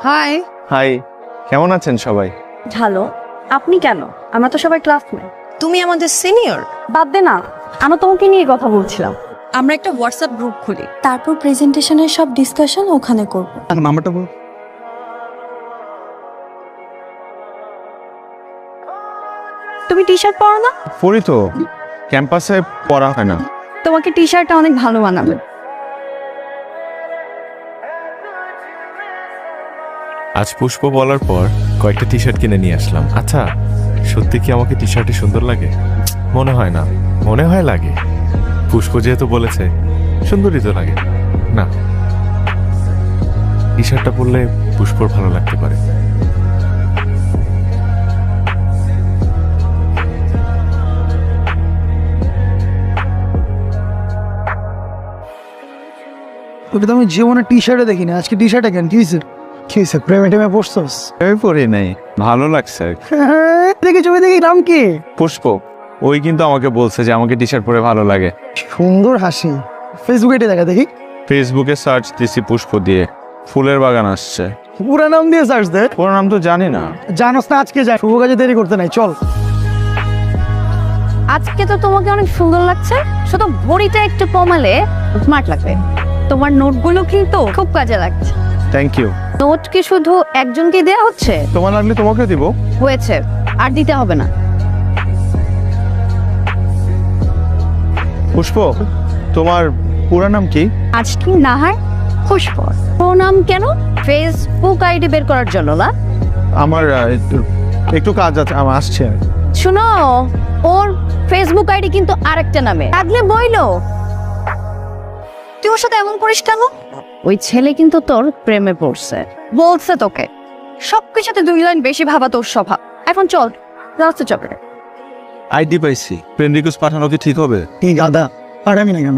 High. High, কেমন আছেন সবাই? ভালো। আপনি কেন? আমরা তো সবাই ক্লাসমেট। তুমি আমাদের সিনিয়র। বাদ দে না, আমরা তোমাকে নিয়ে কথা বলছিলাম। আমরা একটা হোয়াটসঅ্যাপ গ্রুপ খুলি। তারপর প্রেজেন্টেশনের সব ডিসকাশন ওখানে করব। নাম্বারটা বল। তুমি টি শার্ট পরো না? পড়ি তো, ক্যাম্পাসে পড়া হয় না। তোমাকে টি শার্টটা অনেক ভালো মানাবে। আজ পুষ্প বলার পর কয়েকটা টি শার্ট কিনে নিয়ে আসলাম। আচ্ছা, সত্যি কি আমাকে টি শার্টে সুন্দর লাগে? মনে হয় না, মনে হয় লাগে। পুষ্প যেহেতু বলেছে সুন্দরই তো লাগে। না, টি শার্টটা পরলে পুষ্পর ভালো লাগতে পারে। তোকে তো আমি জীবনে টি শার্টে দেখিনি, আজকে টি শার্টে কেন? কি হয়েছে প্রেমে টেমে পড়ছস? আমি পড়ি নাই, ভালো লাগছে। দেখি ছবি দেখি, নাম কি? পুষ্প, ওই কিন্তু আমাকে বলছে যে আমাকে টি শার্ট পরে ভালো লাগে। সুন্দর হাসি। ফেসবুকে এটা দেখা দেখি। ফেসবুকে সার্চ দিছি পুষ্প দিয়ে, ফুলের বাগান আসছে। পুরা নাম দিয়ে সার্চ দে। পুরো নাম তো জানি না। জানোস না, আজকে যাই, শুভ কাজে দেরি করতে নাই, চল। আজকে তো তোমাকে অনেক সুন্দর লাগছে, শুধু ভরিটা একটু কমালে স্মার্ট লাগবে। তোমার নোটগুলো কিন্তু খুব কাজে লাগছে। Thank you. নোট কি শুধু একজনকে দেয়া হচ্ছে? তোমার লাগলে তোমাকে দিব। হয়েছে, আর দিতে হবে না। পুষ্প, তোমার পুরো নাম কি? আজকে নাহার পুষ্প। নাম কেন? ফেসবুক আইডি বের করার জন্য না? আমার একটু কাজ আছে, আমার আসছে। শুনো, ওর ফেসবুক আইডি কিন্তু আরেকটা নামে। লাগলে বইলো। তুই ওর সাথে এমন করিস কেন? ওই ছেলে কিন্তু তোর প্রেমে পড়ছে, বলছে তোকে। সবকিছুতে 2 লাইন বেশি ভাবা তোর স্বভাব। এখন চল, রাস্তা চল। আইডি পাইছি, ফ্রেন্ড রিকোয়েস্ট পাঠানো কি ঠিক হবে? এই গাদা, পাঠাবি না কেন?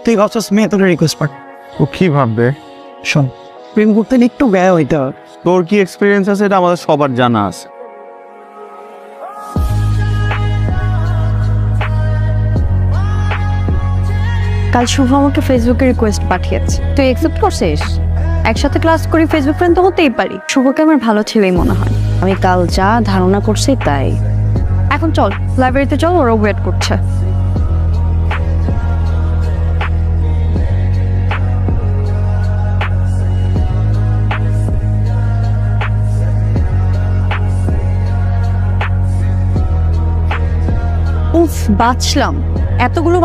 তুই ভাবছস মেয়ে তোর রিকোয়েস্ট পাঠ? ও কি ভাববে? শোন, প্রেম করতে হলে একটু ব্যয় হইতে হবে। তোর কি এক্সপিরিয়েন্স আছে এটা আমাদের সবার জানা আছে। কাল শুভ আমাকে ফেসবুকে রিকোয়েস্ট পাঠিয়েছে, তুই অ্যাকসেপ্ট করছিস? একসাথে ক্লাস করি, ফেসবুক ফ্রেন্ড তো হতেই পারি। শুভকে আমার ভালো ছেলেই মনে হয়। আমি কাল যা ধারণা করছি তাই। এখন চল, লাইব্রেরিতে চল, ওরা ওয়েট করছে। উফ, বাঁচলাম। এতগুলো